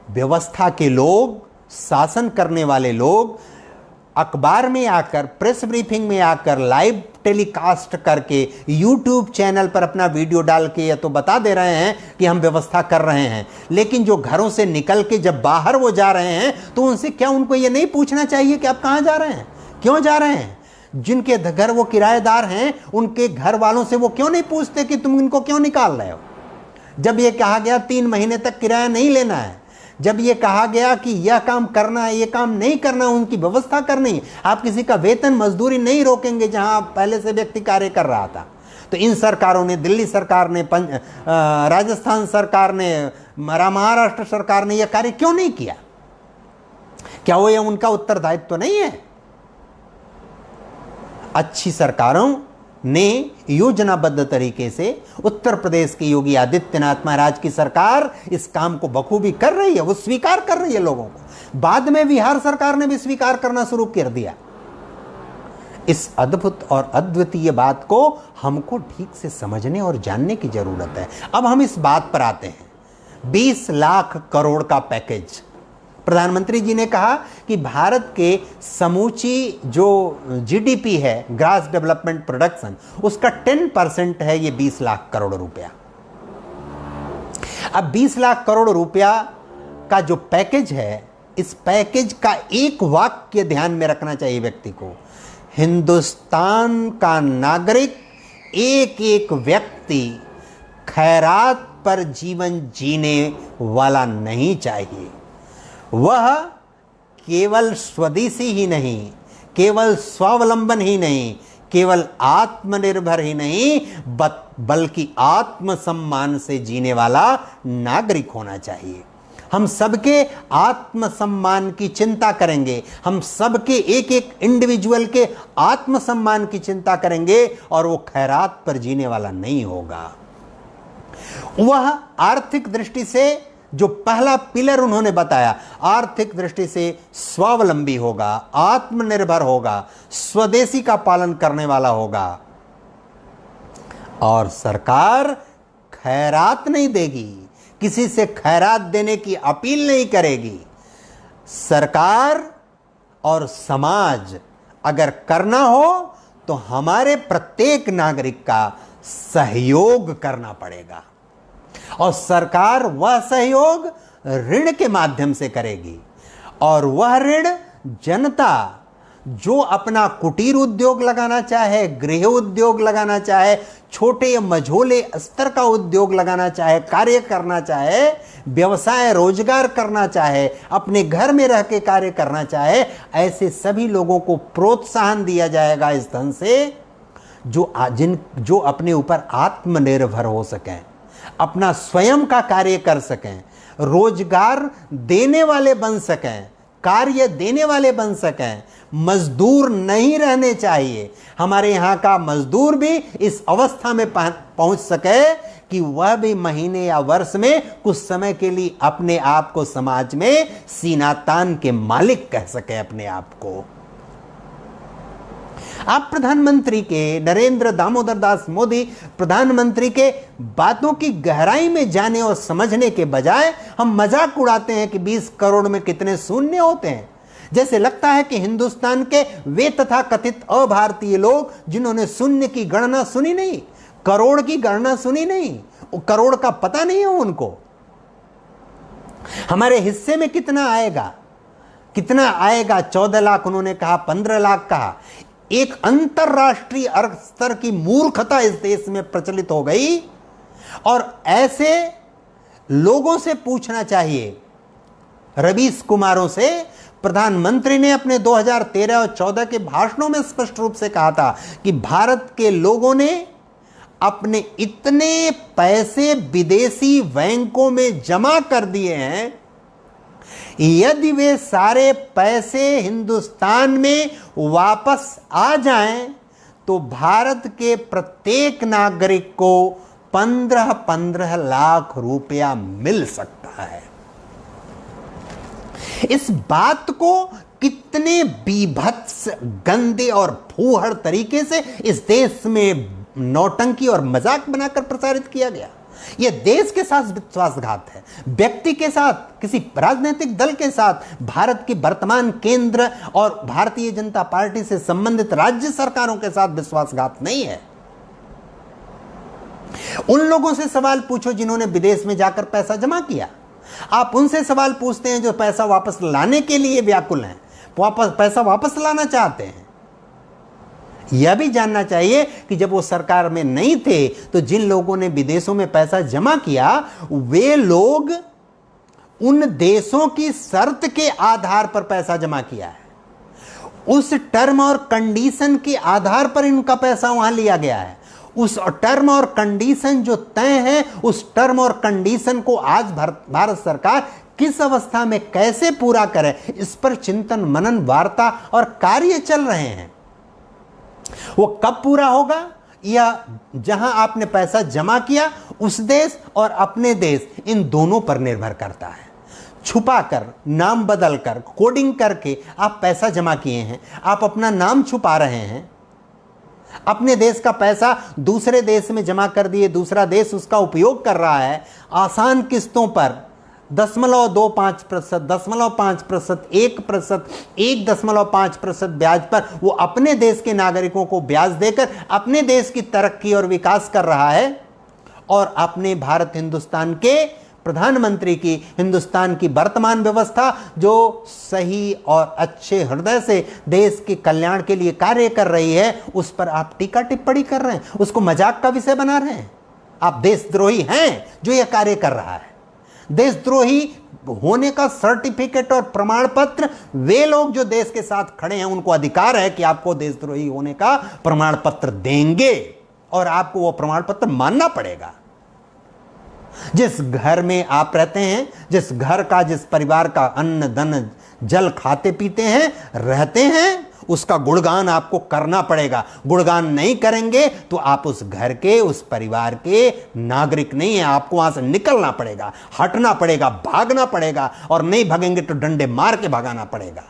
व्यवस्था के लोग, शासन करने वाले लोग अखबार में आकर, प्रेस ब्रीफिंग में आकर, लाइव टेलीकास्ट करके यूट्यूब चैनल पर अपना वीडियो डाल के या तो बता दे रहे हैं कि हम व्यवस्था कर रहे हैं, लेकिन जो घरों से निकल के जब बाहर वो जा रहे हैं तो उनसे क्या उनको ये नहीं पूछना चाहिए कि आप कहाँ जा रहे हैं, क्यों जा रहे हैं? जिनके घर वो किराएदार हैं उनके घर वालों से वो क्यों नहीं पूछते कि तुम इनको क्यों निकाल रहे हो? जब ये कहा गया 3 महीने तक किराया नहीं लेना है, जब ये कहा गया कि यह काम करना है, ये काम नहीं करना, उनकी व्यवस्था करनी है, आप किसी का वेतन मजदूरी नहीं रोकेंगे जहां पहले से व्यक्ति कार्य कर रहा था, तो इन सरकारों ने, दिल्ली सरकार ने, राजस्थान सरकार ने, महाराष्ट्र सरकार ने यह कार्य क्यों नहीं किया? क्या वो ये उनका उत्तरदायित्व नहीं है? अच्छी सरकारों ने योजनाबद्ध तरीके से, उत्तर प्रदेश के योगी आदित्यनाथ महाराज की सरकार इस काम को बखूबी कर रही है, वो स्वीकार कर रही है लोगों को। बाद में बिहार सरकार ने भी स्वीकार करना शुरू कर दिया। इस अद्भुत और अद्वितीय बात को हमको ठीक से समझने और जानने की जरूरत है। अब हम इस बात पर आते हैं, 20 लाख करोड़ का पैकेज। प्रधानमंत्री जी ने कहा कि भारत के समूची जो जीडीपी है, ग्रास डेवलपमेंट प्रोडक्शन, उसका 10% है ये 20 लाख करोड़ रुपया। अब 20 लाख करोड़ रुपया का जो पैकेज है, इस पैकेज का एक वाक्य ध्यान में रखना चाहिए व्यक्ति को। हिंदुस्तान का नागरिक एक एक व्यक्ति खैरात पर जीवन जीने वाला नहीं चाहिए। वह केवल स्वदेशी ही नहीं, केवल स्वावलंबन ही नहीं, केवल आत्मनिर्भर ही नहीं, बल्कि आत्मसम्मान से जीने वाला नागरिक होना चाहिए। हम सबके आत्मसम्मान की चिंता करेंगे, हम सबके एक एक इंडिविजुअल के आत्मसम्मान की चिंता करेंगे, और वो खैरात पर जीने वाला नहीं होगा। वह आर्थिक दृष्टि से, जो पहला पिलर उन्होंने बताया, आर्थिक दृष्टि से स्वावलंबी होगा, आत्मनिर्भर होगा, स्वदेशी का पालन करने वाला होगा, और सरकार खैरात नहीं देगी, किसी से खैरात देने की अपील नहीं करेगी। सरकार और समाज अगर करना हो तो हमारे प्रत्येक नागरिक का सहयोग करना पड़ेगा, और सरकार वह सहयोग ऋण के माध्यम से करेगी, और वह ऋण जनता जो अपना कुटीर उद्योग लगाना चाहे, गृह उद्योग लगाना चाहे, छोटे या मझोले स्तर का उद्योग लगाना चाहे, कार्य करना चाहे, व्यवसाय रोजगार करना चाहे, अपने घर में रह के कार्य करना चाहे, ऐसे सभी लोगों को प्रोत्साहन दिया जाएगा इस धन से, जो अपने ऊपर आत्मनिर्भर हो सकें, अपना स्वयं का कार्य कर सकें, रोजगार देने वाले बन सकें, कार्य देने वाले बन सकें, मजदूर नहीं रहने चाहिए। हमारे यहाँ का मजदूर भी इस अवस्था में पहुंच सके कि वह भी महीने या वर्ष में कुछ समय के लिए अपने आप को समाज में सीना तान के मालिक कह सके अपने आप को। आप प्रधानमंत्री के, नरेंद्र दामोदर दास मोदी प्रधानमंत्री के बातों की गहराई में जाने और समझने के बजाय हम मजाक उड़ाते हैं कि 20 करोड़ में कितने शून्य होते हैं। जैसे लगता है कि हिंदुस्तान के वे तथा कथित अभारतीय लोग जिन्होंने शून्य की गणना सुनी नहीं, करोड़ की गणना सुनी नहीं, करोड़ का पता नहीं है उनको। हमारे हिस्से में कितना आएगा, 14 लाख उन्होंने कहा, 15 लाख कहा। एक अंतरराष्ट्रीय अर्थ स्तर की मूर्खता इस देश में प्रचलित हो गई, और ऐसे लोगों से पूछना चाहिए, रवीश कुमारों से। प्रधानमंत्री ने अपने 2013 और 14 के भाषणों में स्पष्ट रूप से कहा था कि भारत के लोगों ने अपने इतने पैसे विदेशी बैंकों में जमा कर दिए हैं, यदि वे सारे पैसे हिंदुस्तान में वापस आ जाएं तो भारत के प्रत्येक नागरिक को 15-15 लाख रुपया मिल सकता है। इस बात को कितने बीभत्स, गंदे और फूहड़ तरीके से इस देश में नौटंकी और मजाक बनाकर प्रसारित किया गया। यह देश के साथ विश्वासघात है, व्यक्ति के साथ, किसी राजनीतिक दल के साथ, भारत की वर्तमान केंद्र और भारतीय जनता पार्टी से संबंधित राज्य सरकारों के साथ विश्वासघात नहीं है। उन लोगों से सवाल पूछो जिन्होंने विदेश में जाकर पैसा जमा किया। आप उनसे सवाल पूछते हैं जो पैसा वापस लाने के लिए व्याकुल हैं, पैसा वापस लाना चाहते हैं। यह भी जानना चाहिए कि जब वो सरकार में नहीं थे तो जिन लोगों ने विदेशों में पैसा जमा किया, वे लोग उन देशों की शर्त के आधार पर पैसा जमा किया है। उस टर्म और कंडीशन के आधार पर इनका पैसा वहां लिया गया है। उस टर्म और कंडीशन जो तय है, उस टर्म और कंडीशन को आज भारत सरकार किस अवस्था में कैसे पूरा करे, इस पर चिंतन, मनन, वार्ता और कार्य चल रहे हैं। वो कब पूरा होगा, या जहां आपने पैसा जमा किया उस देश और अपने देश, इन दोनों पर निर्भर करता है। छुपाकर, नाम बदलकर, कोडिंग करके आप पैसा जमा किए हैं, आप अपना नाम छुपा रहे हैं, अपने देश का पैसा दूसरे देश में जमा कर दिए, दूसरा देश उसका उपयोग कर रहा है आसान किस्तों पर 0.25%, 0.5%, 1%, 1.5% ब्याज पर वो अपने देश के नागरिकों को ब्याज देकर अपने देश की तरक्की और विकास कर रहा है, और अपने भारत हिंदुस्तान के प्रधानमंत्री की, हिंदुस्तान की वर्तमान व्यवस्था जो सही और अच्छे हृदय से देश के कल्याण के लिए कार्य कर रही है, उस पर आप टीका टिप्पणी कर रहे हैं, उसको मजाक का विषय बना रहे हैं। आप देशद्रोही हैं जो यह कार्य कर रहा है। देशद्रोही होने का सर्टिफिकेट और प्रमाण पत्र वे लोग जो देश के साथ खड़े हैं, उनको अधिकार है कि आपको देशद्रोही होने का प्रमाण पत्र देंगे और आपको वो प्रमाण पत्र मानना पड़ेगा। जिस घर में आप रहते हैं, जिस घर का, जिस परिवार का अन्न धन जल खाते पीते हैं, रहते हैं, उसका गुणगान आपको करना पड़ेगा। गुणगान नहीं करेंगे तो आप उस घर के, उस परिवार के नागरिक नहीं हैं। आपको वहां से निकलना पड़ेगा, हटना पड़ेगा, भागना पड़ेगा, और नहीं भागेंगे तो डंडे मार के भगाना पड़ेगा।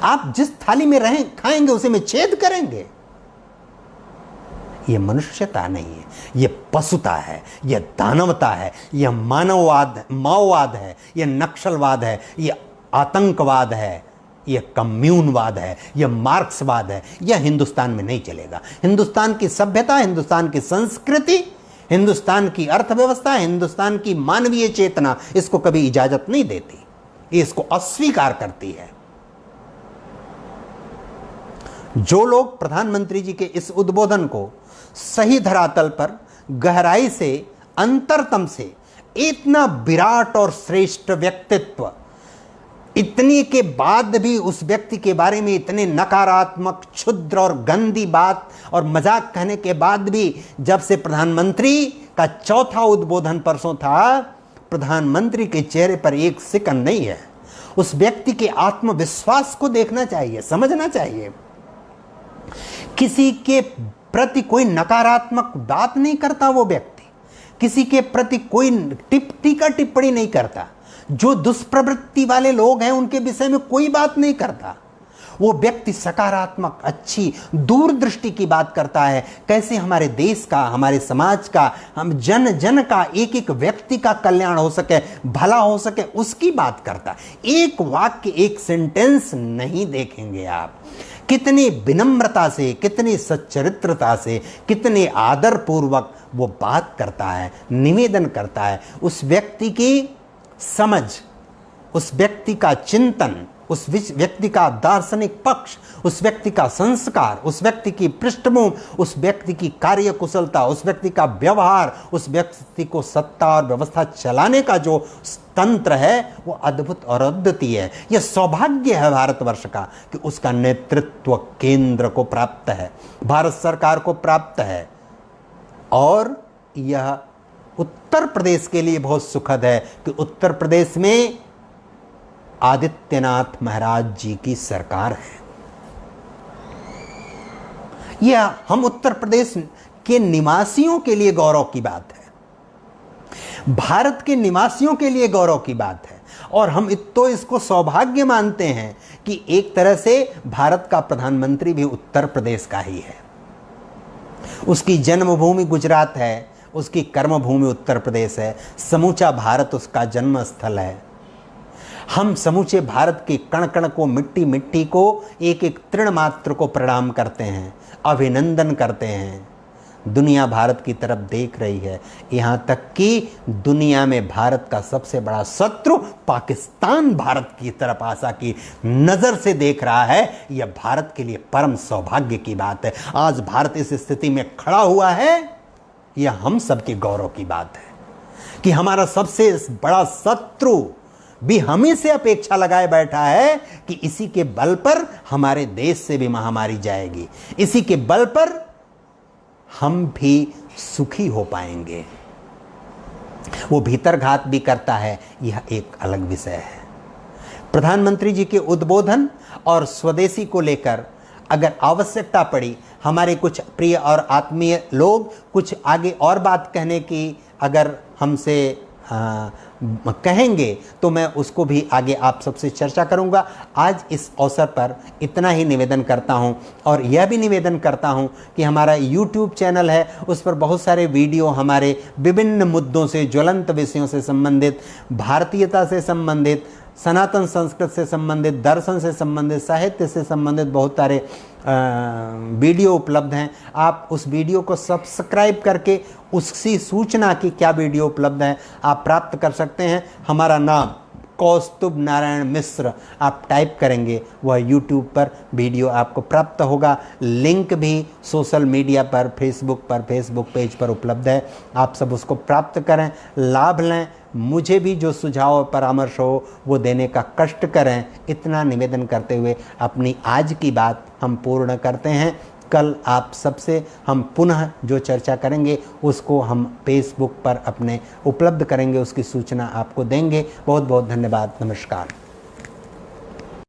आप जिस थाली में रहें खाएंगे उसी में छेद करेंगे। यह मनुष्यता नहीं है, यह पशुता है, यह दानवता है, यह मानववाद, माओवाद है, यह नक्सलवाद है, यह आतंकवाद है, यह कम्युनवाद है, यह मार्क्सवाद है। यह हिंदुस्तान में नहीं चलेगा। हिंदुस्तान की सभ्यता, हिंदुस्तान की संस्कृति, हिंदुस्तान की अर्थव्यवस्था, हिंदुस्तान की मानवीय चेतना इसको कभी इजाजत नहीं देती, ये इसको अस्वीकार करती है। जो लोग प्रधानमंत्री जी के इस उद्बोधन को सही धरातल पर गहराई से, अंतरतम से, इतना विराट और श्रेष्ठ व्यक्तित्व, इतने के बाद भी उस व्यक्ति के बारे में इतने नकारात्मक, क्षुद्र और गंदी बात और मजाक कहने के बाद भी, जब से प्रधानमंत्री का चौथा उद्बोधन परसों था, प्रधानमंत्री के चेहरे पर एक सिकन नहीं है। उस व्यक्ति के आत्मविश्वास को देखना चाहिए, समझना चाहिए। किसी के प्रति कोई नकारात्मक बात नहीं करता वो व्यक्ति, किसी के प्रति कोई टीका टिप्पणी नहीं करता। जो दुष्प्रवृत्ति वाले लोग हैं उनके विषय में कोई बात नहीं करता। वो व्यक्ति सकारात्मक, अच्छी दूरदृष्टि की बात करता है। कैसे हमारे देश का, हमारे समाज का, हम जन जन का, एक एक व्यक्ति का कल्याण हो सके, भला हो सके, उसकी बात करता है। एक वाक्य, एक सेंटेंस नहीं देखेंगे आप। कितनी विनम्रता से, कितनी सच्चरित्रता से, कितने आदर पूर्वक वो बात करता है, निवेदन करता है। उस व्यक्ति की समझ, उस व्यक्ति का चिंतन, उस व्यक्ति का दार्शनिक पक्ष, उस व्यक्ति का संस्कार, उस व्यक्ति की पृष्ठभूमि, उस व्यक्ति की कार्यकुशलता, उस व्यक्ति का व्यवहार, उस व्यक्ति को सत्ता और व्यवस्था चलाने का जो तंत्र है, वो अद्भुत और अद्वितीय है। यह सौभाग्य है भारतवर्ष का कि उसका नेतृत्व केंद्र को प्राप्त है, भारत सरकार को प्राप्त है। और यह उत्तर प्रदेश के लिए बहुत सुखद है कि उत्तर प्रदेश में आदित्यनाथ महाराज जी की सरकार है। यह हम उत्तर प्रदेश के निवासियों के लिए गौरव की बात है, भारत के निवासियों के लिए गौरव की बात है। और हम तो इसको सौभाग्य मानते हैं कि एक तरह से भारत का प्रधानमंत्री भी उत्तर प्रदेश का ही है। उसकी जन्मभूमि गुजरात है, उसकी कर्मभूमि उत्तर प्रदेश है, समूचा भारत उसका जन्म स्थल है। हम समूचे भारत के कण कण को, मिट्टी मिट्टी को, एक एक तृण मात्र को प्रणाम करते हैं, अभिनंदन करते हैं। दुनिया भारत की तरफ देख रही है, यहाँ तक कि दुनिया में भारत का सबसे बड़ा शत्रु पाकिस्तान भारत की तरफ आशा की नज़र से देख रहा है। यह भारत के लिए परम सौभाग्य की बात है। आज भारत इस स्थिति में खड़ा हुआ है, यह हम सबके गौरव की बात है कि हमारा सबसे बड़ा शत्रु भी हमें से अपेक्षा लगाए बैठा है कि इसी के बल पर हमारे देश से भी महामारी जाएगी, इसी के बल पर हम भी सुखी हो पाएंगे। वो भीतरघात भी करता है, यह एक अलग विषय है। प्रधानमंत्री जी के उद्बोधन और स्वदेशी को लेकर अगर आवश्यकता पड़ी, हमारे कुछ प्रिय और आत्मीय लोग कुछ आगे और बात कहने की अगर हमसे कहेंगे तो मैं उसको भी आगे आप सबसे चर्चा करूंगा। आज इस अवसर पर इतना ही निवेदन करता हूं, और यह भी निवेदन करता हूं कि हमारा YouTube चैनल है, उस पर बहुत सारे वीडियो हमारे विभिन्न मुद्दों से, ज्वलंत विषयों से संबंधित, भारतीयता से संबंधित, सनातन संस्कृत से संबंधित, दर्शन से संबंधित, साहित्य से संबंधित बहुत सारे वीडियो उपलब्ध हैं। आप उस वीडियो को सब्सक्राइब करके उसकी सूचना की क्या वीडियो उपलब्ध है आप प्राप्त कर सकते हैं। हमारा नाम कौस्तुभ नारायण मिश्र आप टाइप करेंगे, वह यूट्यूब पर वीडियो आपको प्राप्त होगा। लिंक भी सोशल मीडिया पर, फेसबुक पेज पर उपलब्ध है। आप सब उसको प्राप्त करें, लाभ लें। मुझे भी जो सुझाव परामर्श हो वो देने का कष्ट करें। इतना निवेदन करते हुए अपनी आज की बात हम पूर्ण करते हैं। कल आप सबसे हम पुनः जो चर्चा करेंगे उसको हम फेसबुक पर अपने उपलब्ध करेंगे, उसकी सूचना आपको देंगे। बहुत बहुत धन्यवाद। नमस्कार।